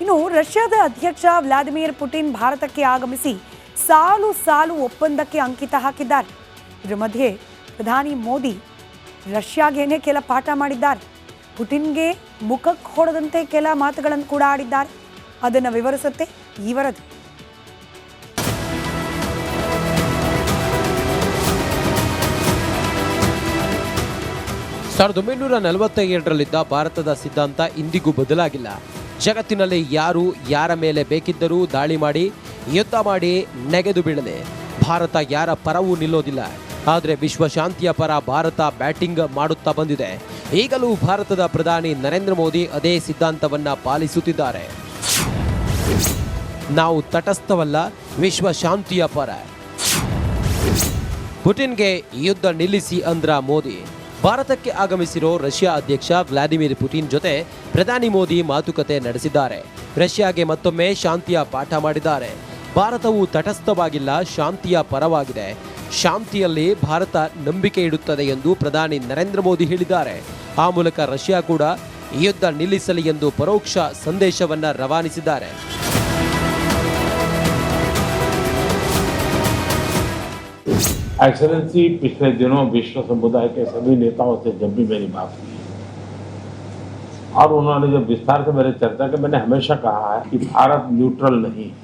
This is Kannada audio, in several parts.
ಇನ್ನು ರಷ್ಯಾದ ಅಧ್ಯಕ್ಷ ವ್ಲಾದಿಮಿರ್ ಪುಟಿನ್ ಭಾರತಕ್ಕೆ ಆಗಮಿಸಿ ಸಾಲು ಸಾಲು ಒಪ್ಪಂದಕ್ಕೆ ಅಂಕಿತ ಹಾಕಿದ್ದಾರೆ. ಇದರ ಮಧ್ಯೆ ಪ್ರಧಾನಿ ಮೋದಿ ರಷ್ಯಾಗೇನೆ ಕೆಲ ಪಾಠ ಮಾಡಿದ್ದಾರೆ. ಪುಟಿನ್ಗೆ ಮುಖಕ್ಕೆ ಹೊಡೆದಂತೆ ಕೆಲ ಮಾತುಗಳನ್ನು ಕೂಡ ಆಡಿದ್ದಾರೆ. ಅದನ್ನು ವಿವರಿಸುತ್ತೆ ಈ ವರದಿ. 1947ರಲ್ಲಿದ್ದ ಭಾರತದ ಸಿದ್ಧಾಂತ ಇಂದಿಗೂ ಬದಲಾಗಿಲ್ಲ. ಜಗತ್ತಿನಲ್ಲಿ ಯಾರು ಯಾರ ಮೇಲೆ ಬೇಕಿದ್ದರೂ ದಾಳಿ ಮಾಡಿ ಯುದ್ಧ ಮಾಡಿ ನೆಗೆದು ಬೀಳಲಿ, ಭಾರತ ಯಾರ ಪರವೂ ನಿಲ್ಲೋದಿಲ್ಲ. ಆದರೆ ವಿಶ್ವಶಾಂತಿಯ ಪರ ಭಾರತ ಬ್ಯಾಟಿಂಗ್ ಮಾಡುತ್ತಾ ಬಂದಿದೆ. ಈಗಲೂ ಭಾರತದ ಪ್ರಧಾನಿ ನರೇಂದ್ರ ಮೋದಿ ಅದೇ ಸಿದ್ಧಾಂತವನ್ನ ಪಾಲಿಸುತ್ತಿದ್ದಾರೆ. ನಾವು ತಟಸ್ಥವಲ್ಲ, ವಿಶ್ವಶಾಂತಿಯ ಪರ. ಪುಟಿನ್ಗೆ ಯುದ್ಧ ನಿಲ್ಲಿಸಿ ಅಂದ್ರ ಮೋದಿ. ಭಾರತಕ್ಕೆ ಆಗಮಿಸಿರೋ ರಷ್ಯಾ ಅಧ್ಯಕ್ಷ ವ್ಲಾದಿಮಿರ್ ಪುಟಿನ್ ಜೊತೆ ಪ್ರಧಾನಿ ಮೋದಿ ಮಾತುಕತೆ ನಡೆಸಿದ್ದಾರೆ. ರಷ್ಯಾಗೆ ಮತ್ತೊಮ್ಮೆ ಶಾಂತಿಯ ಪಾಠ ಮಾಡಿದ್ದಾರೆ. ಭಾರತವು ತಟಸ್ಥವಾಗಿಲ್ಲ, ಶಾಂತಿಯ ಪರವಾಗಿದೆ. ಶಾಂತಿಯಲ್ಲಿ ಭಾರತ ನಂಬಿಕೆ ಇಡುತ್ತದೆ ಎಂದು ಪ್ರಧಾನಿ ನರೇಂದ್ರ ಮೋದಿ ಹೇಳಿದ್ದಾರೆ. ಆ ಮೂಲಕ ರಷ್ಯಾ ಕೂಡ ಯುದ್ಧ ನಿಲ್ಲಿಸಲಿ ಎಂದು ಪರೋಕ್ಷ ಸಂದೇಶವನ್ನ ರವಾನಿಸಿದ್ದಾರೆ. एक्सेलेंसी, पिछले दिनों विश्व समुदाय के सभी नेताओं से जब भी मेरी बात हुई और उन्होंने जब विस्तार से मेरे चर्चा की, मैंने हमेशा कहा है कि भारत न्यूट्रल नहीं है,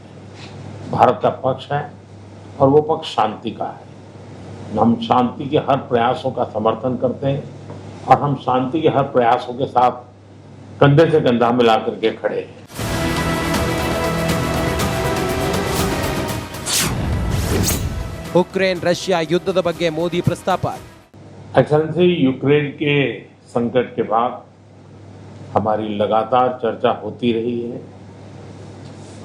भारत का पक्ष है और वो पक्ष शांति का है. हम शांति के हर प्रयासों का समर्थन करते हैं और हम शांति के हर प्रयासों के साथ कंधे से कंधा मिला करके खड़े हैं. ಉಕ್ರೇನ್ ರಷ್ಯಾ ಯುದ್ಧದ ಬಗ್ಗೆ ಮೋದಿ ಪ್ರಸ್ತಾಪ. एक्सेलेंसी, यूक्रेन के संकट के बाद हमारी लगातार चर्चा होती रही है.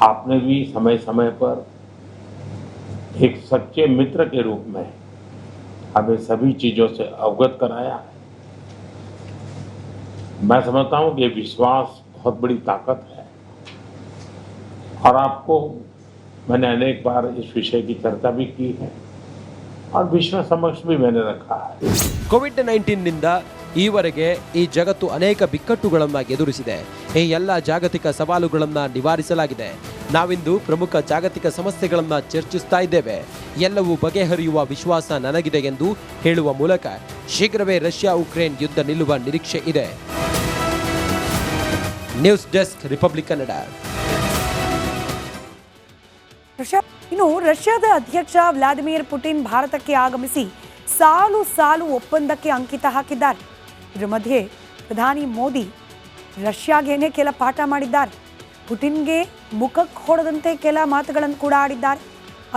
आपने भी समय समय पर एक सच्चे मित्र के रूप में हमें सभी चीजों से अवगत कराया है. मैं समझता हूं कि ये विश्वास बहुत बड़ी ताकत है और आपको मैंने अनेक बार इस विषय की चर्चा भी की है और विश्व समक्ष भी मैंने रखा है. ಕೋವಿಡ್-19 ನಿಂದ ಈವರೆಗೆ ಈ ಜಗತ್ತು ಅನೇಕ ಬಿಕ್ಕಟ್ಟುಗಳನ್ನು ಎದುರಿಸಿದೆ. ಈ ಎಲ್ಲ ಜಾಗತಿಕ ಸವಾಲುಗಳನ್ನು ನಿವಾರಿಸಲಾಗಿದೆ. ನಾವಿಂದು ಪ್ರಮುಖ ಜಾಗತಿಕ ಸಮಸ್ಯೆಗಳನ್ನು ಚರ್ಚಿಸ್ತಾ ಇದ್ದೇವೆ. ಎಲ್ಲವೂ ಬಗೆಹರಿಯುವ ವಿಶ್ವಾಸ ನನಗಿದೆ ಎಂದು ಹೇಳುವ ಮೂಲಕ ಶೀಘ್ರವೇ ರಷ್ಯಾ ಉಕ್ರೇನ್ ಯುದ್ಧ ನಿಲ್ಲುವ ನಿರೀಕ್ಷೆ ಇದೆ. News desk, republic Kannada. ಇನ್ನು ರಷ್ಯಾದ ಅಧ್ಯಕ್ಷ ವ್ಲಾದಿಮಿರ್ ಪುಟಿನ್ ಭಾರತಕ್ಕೆ ಆಗಮಿಸಿ ಸಾಲು ಸಾಲು ಒಪ್ಪಂದಕ್ಕೆ ಅಂಕಿತ ಹಾಕಿದ್ದಾರೆ. ಇದರ ಮಧ್ಯೆ ಪ್ರಧಾನಿ ಮೋದಿ ರಷ್ಯಾಗೇನೆ ಕೆಲ ಪಾಠ ಮಾಡಿದ್ದಾರೆ. ಪುಟಿನ್ಗೆ ಮುಖಕ್ಕೆ ಹೊಡೆದಂತೆ ಕೆಲ ಮಾತುಗಳನ್ನು ಕೂಡ ಆಡಿದ್ದಾರೆ.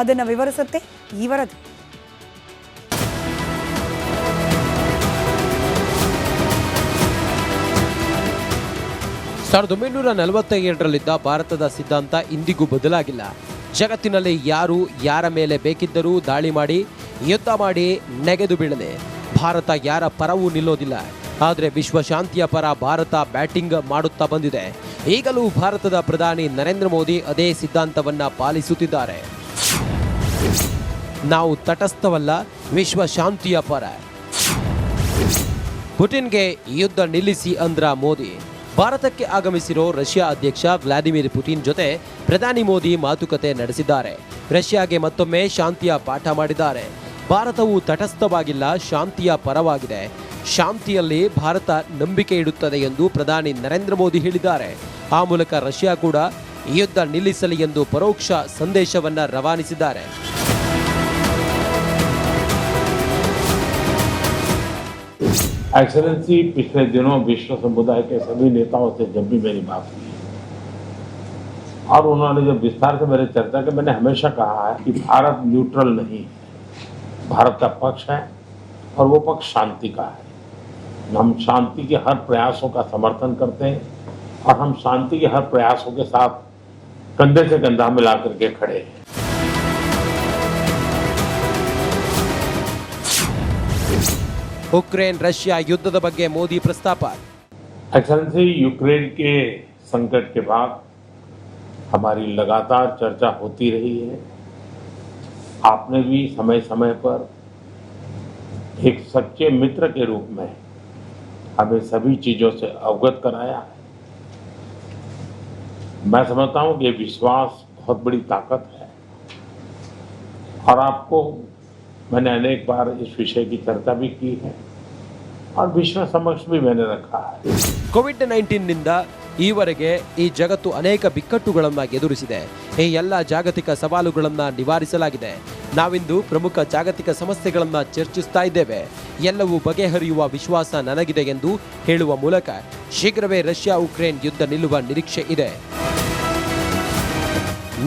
ಅದನ್ನು ವಿವರಿಸುತ್ತೆ ಈ ವರದಿ. 1947ರಲ್ಲಿದ್ದ ಭಾರತದ ಸಿದ್ಧಾಂತ ಇಂದಿಗೂ ಬದಲಾಗಿಲ್ಲ. ಜಗತ್ತಿನಲ್ಲಿ ಯಾರು ಯಾರ ಮೇಲೆ ಬೇಕಿದ್ದರೂ ದಾಳಿ ಮಾಡಿ ಯುದ್ಧ ಮಾಡಿ ನೆಗೆದು ಬೀಳಲಿ, ಭಾರತ ಯಾರ ಪರವೂ ನಿಲ್ಲೋದಿಲ್ಲ. ಆದರೆ ವಿಶ್ವಶಾಂತಿಯ ಪರ ಭಾರತ ಬ್ಯಾಟಿಂಗ್ ಮಾಡುತ್ತಾ ಬಂದಿದೆ. ಈಗಲೂ ಭಾರತದ ಪ್ರಧಾನಿ ನರೇಂದ್ರ ಮೋದಿ ಅದೇ ಸಿದ್ಧಾಂತವನ್ನ ಪಾಲಿಸುತ್ತಿದ್ದಾರೆ. ನಾವು ತಟಸ್ಥವಲ್ಲ, ವಿಶ್ವಶಾಂತಿಯ ಪರ. ಪುಟಿನ್ಗೆ ಯುದ್ಧ ನಿಲ್ಲಿಸಿ ಅಂದ್ರ ಮೋದಿ. ಭಾರತಕ್ಕೆ ಆಗಮಿಸಿರೋ ರಷ್ಯಾ ಅಧ್ಯಕ್ಷ ವ್ಲಾದಿಮಿರ್ ಪುಟಿನ್ ಜೊತೆ ಪ್ರಧಾನಿ ಮೋದಿ ಮಾತುಕತೆ ನಡೆಸಿದ್ದಾರೆ. ರಷ್ಯಾಗೆ ಮತ್ತೊಮ್ಮೆ ಶಾಂತಿಯ ಪಾಠ ಮಾಡಿದ್ದಾರೆ. ಭಾರತವು ತಟಸ್ಥವಾಗಿಲ್ಲ, ಶಾಂತಿಯ ಪರವಾಗಿದೆ. ಶಾಂತಿಯಲ್ಲಿ ಭಾರತ ನಂಬಿಕೆ ಇಡುತ್ತದೆ ಎಂದು ಪ್ರಧಾನಿ ನರೇಂದ್ರ ಮೋದಿ ಹೇಳಿದ್ದಾರೆ. ಆ ಮೂಲಕ ರಷ್ಯಾ ಕೂಡ ಯುದ್ಧ ನಿಲ್ಲಿಸಲಿ ಎಂದು ಪರೋಕ್ಷ ಸಂದೇಶವನ್ನ ರವಾನಿಸಿದ್ದಾರೆ. एक्सेलेंसी, पिछले दिनों विश्व समुदाय के सभी नेताओं से जब भी मेरी बात हुई और उन्होंने जब विस्तार से मेरे चर्चा की, मैंने हमेशा कहा है कि भारत न्यूट्रल नहीं है, भारत का पक्ष है और वो पक्ष शांति का है. हम शांति के हर प्रयासों का समर्थन करते हैं और हम शांति के हर प्रयासों के साथ कंधे से कंधा मिला करके खड़े हैं. ಉಕ್ರೇನ್ ರಷ್ಯಾ ಯುದ್ಧದ ಬಗ್ಗೆ ಮೋದಿ ಪ್ರಸ್ತಾಪ. एक्सेलेंसी, यूक्रेन के संकट के बाद हमारी लगातार चर्चा होती रही है. आपने भी समय समय पर एक सच्चे मित्र के रूप में हमें सभी चीजों से अवगत कराया है. मैं समझता हूं कि ये विश्वास बहुत बड़ी ताकत है और आपको मैंने अनेक बार इस विषय की चर्चा भी की है और विश्व समक्ष भी मैंने रखा है। ಕೋವಿಡ್-19ನಿಂದ ಈವರೆಗೆ ಈ ಜಗತ್ತು ಅನೇಕ ಬಿಕ್ಕಟ್ಟುಗಳನ್ನು ಎದುರಿಸಿದೆ. ಈ ಎಲ್ಲ ಜಾಗತಿಕ ಸವಾಲುಗಳನ್ನು ನಿವಾರಿಸಲಾಗಿದೆ. ನಾವಿಂದು ಪ್ರಮುಖ ಜಾಗತಿಕ ಸಮಸ್ಯೆಗಳನ್ನು ಚರ್ಚಿಸ್ತಾ ಇದ್ದೇವೆ. ಎಲ್ಲವೂ ಬಗೆಹರಿಯುವ ವಿಶ್ವಾಸ ನನಗಿದೆ ಎಂದು ಹೇಳುವ ಮೂಲಕ ಶೀಘ್ರವೇ ರಷ್ಯಾ ಉಕ್ರೇನ್ ಯುದ್ಧ ನಿಲ್ಲುವ ನಿರೀಕ್ಷೆ ಇದೆ.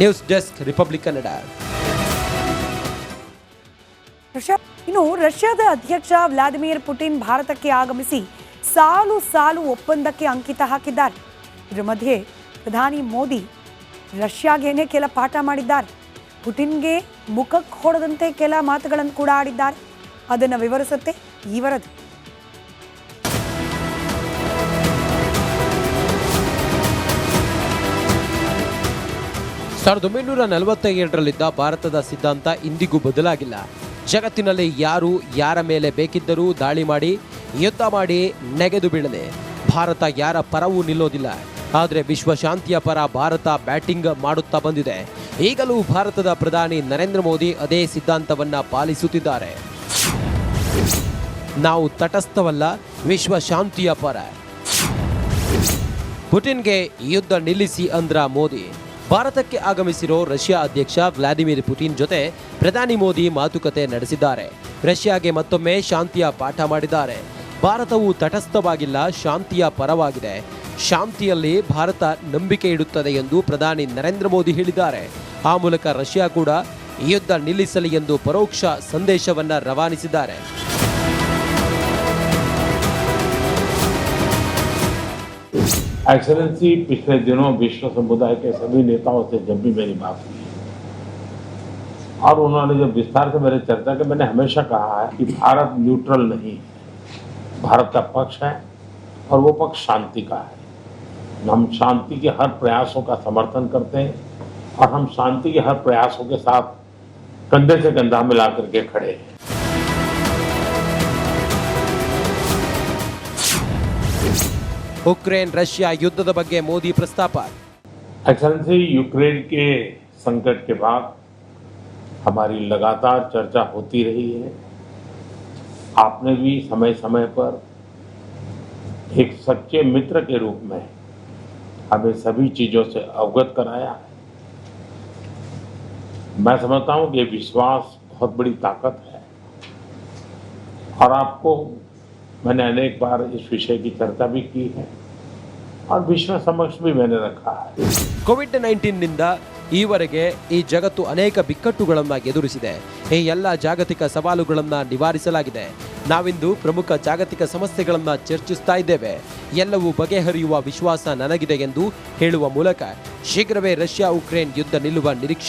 News desk republic Kannada. ಇನ್ನು ರಷ್ಯಾದ ಅಧ್ಯಕ್ಷ ವ್ಲಾದಿಮಿರ್ ಪುಟಿನ್ ಭಾರತಕ್ಕೆ ಆಗಮಿಸಿ ಸಾಲು ಸಾಲು ಒಪ್ಪಂದಕ್ಕೆ ಅಂಕಿತ ಹಾಕಿದ್ದಾರೆ. ಇದರ ಮಧ್ಯೆ ಪ್ರಧಾನಿ ಮೋದಿ ರಷ್ಯಾಗೇನೆ ಕೆಲ ಪಾಠ ಮಾಡಿದ್ದಾರೆ. ಪುಟಿನ್ಗೆ ಮುಖಕ್ಕೆ ಹೊಡೆದಂತೆ ಕೆಲ ಮಾತುಗಳನ್ನು ಕೂಡ ಆಡಿದ್ದಾರೆ. ಅದನ್ನು ವಿವರಿಸುತ್ತೆ ಈ ವರದಿ. 1947ರಲ್ಲಿದ್ದ ಭಾರತದ ಸಿದ್ಧಾಂತ ಇಂದಿಗೂ ಬದಲಾಗಿಲ್ಲ. ಜಗತ್ತಿನಲ್ಲಿ ಯಾರು ಯಾರ ಮೇಲೆ ಬೇಕಿದ್ದರೂ ದಾಳಿ ಮಾಡಿ ಯುದ್ಧ ಮಾಡಿ ನೆಗೆದು ಬೀಳಲಿ, ಭಾರತ ಯಾರ ಪರವೂ ನಿಲ್ಲೋದಿಲ್ಲ. ಆದರೆ ವಿಶ್ವ ಶಾಂತಿಯ ಪರ ಭಾರತ ಬ್ಯಾಟಿಂಗ್ ಮಾಡುತ್ತಾ ಬಂದಿದೆ. ಈಗಲೂ ಭಾರತದ ಪ್ರಧಾನಿ ನರೇಂದ್ರ ಮೋದಿ ಅದೇ ಸಿದ್ಧಾಂತವನ್ನ ಪಾಲಿಸುತ್ತಿದ್ದಾರೆ. ನಾವು ತಟಸ್ಥವಲ್ಲ, ವಿಶ್ವ ಶಾಂತಿಯ ಪರ. ಪುಟಿನ್ಗೆ ಯುದ್ಧ ನಿಲ್ಲಿಸಿ ಅಂದ್ರ ಮೋದಿ. ಭಾರತಕ್ಕೆ ಆಗಮಿಸಿರೋ ರಷ್ಯಾ ಅಧ್ಯಕ್ಷ ವ್ಲಾದಿಮಿರ್ ಪುಟಿನ್ ಜೊತೆ ಪ್ರಧಾನಿ ಮೋದಿ ಮಾತುಕತೆ ನಡೆಸಿದ್ದಾರೆ. ರಷ್ಯಾಗೆ ಮತ್ತೊಮ್ಮೆ ಶಾಂತಿಯ ಪಾಠ ಮಾಡಿದ್ದಾರೆ. ಭಾರತವು ತಟಸ್ಥವಾಗಿಲ್ಲ, ಶಾಂತಿಯ ಪರವಾಗಿದೆ. ಶಾಂತಿಯಲ್ಲಿ ಭಾರತ ನಂಬಿಕೆ ಇಡುತ್ತದೆ ಎಂದು ಪ್ರಧಾನಿ ನರೇಂದ್ರ ಮೋದಿ ಹೇಳಿದ್ದಾರೆ. ಆ ಮೂಲಕ ರಷ್ಯಾ ಕೂಡ ಯುದ್ಧ ನಿಲ್ಲಿಸಲಿ ಎಂದು ಪರೋಕ್ಷ ಸಂದೇಶವನ್ನ ರವಾನಿಸಿದ್ದಾರೆ. एक्सेलेंसी, पिछले दिनों विश्व समुदाय के सभी नेताओं से जब भी मेरी बात हुई और उन्होंने जब विस्तार से मेरे चर्चा की, मैंने हमेशा कहा है कि भारत न्यूट्रल नहीं है, भारत का पक्ष है और वो पक्ष शांति का है. हम शांति के हर प्रयासों का समर्थन करते हैं और हम शांति के हर प्रयासों के साथ कंधे से कंधा मिला करके खड़े हैं. ಉಕ್ರೇನ್ ರಷ್ಯಾ ಯುದ್ಧದ ಬಗ್ಗೆ ಮೋದಿ ಪ್ರಸ್ತಾಪ. एक्सेलेंसी, यूक्रेन के संकट के बाद हमारी लगातार चर्चा होती रही है. आपने भी समय समय पर एक सच्चे मित्र के रूप में हमें सभी चीजों से अवगत कराया है. मैं समझता हूं कि ये विश्वास बहुत बड़ी ताकत है और आपको मैंने अनेक बार इस विषय की चर्चा भी की है और विश्व समक्ष भी मैंने रखा है. ಕೋವಿಡ್-19ನಿಂದ ಈವರೆಗೆ ಈ ಜಗತ್ತು ಅನೇಕ ಬಿಕ್ಕಟ್ಟುಗಳನ್ನು ಎದುರಿಸಿದೆ. ಈ ಎಲ್ಲ ಜಾಗತಿಕ ಸವಾಲುಗಳನ್ನು ನಿವಾರಿಸಲಾಗಿದೆ. ನಾವಿಂದು ಪ್ರಮುಖ ಜಾಗತಿಕ ಸಮಸ್ಯೆಗಳನ್ನು ಚರ್ಚಿಸ್ತಾ ಇದ್ದೇವೆ. ಎಲ್ಲವೂ ಬಗೆಹರಿಯುವ ವಿಶ್ವಾಸ ನನಗಿದೆ ಎಂದು ಹೇಳುವ ಮೂಲಕ ಶೀಘ್ರವೇ ರಷ್ಯಾ ಉಕ್ರೇನ್ ಯುದ್ಧ ನಿಲ್ಲುವ ನಿರೀಕ್ಷೆ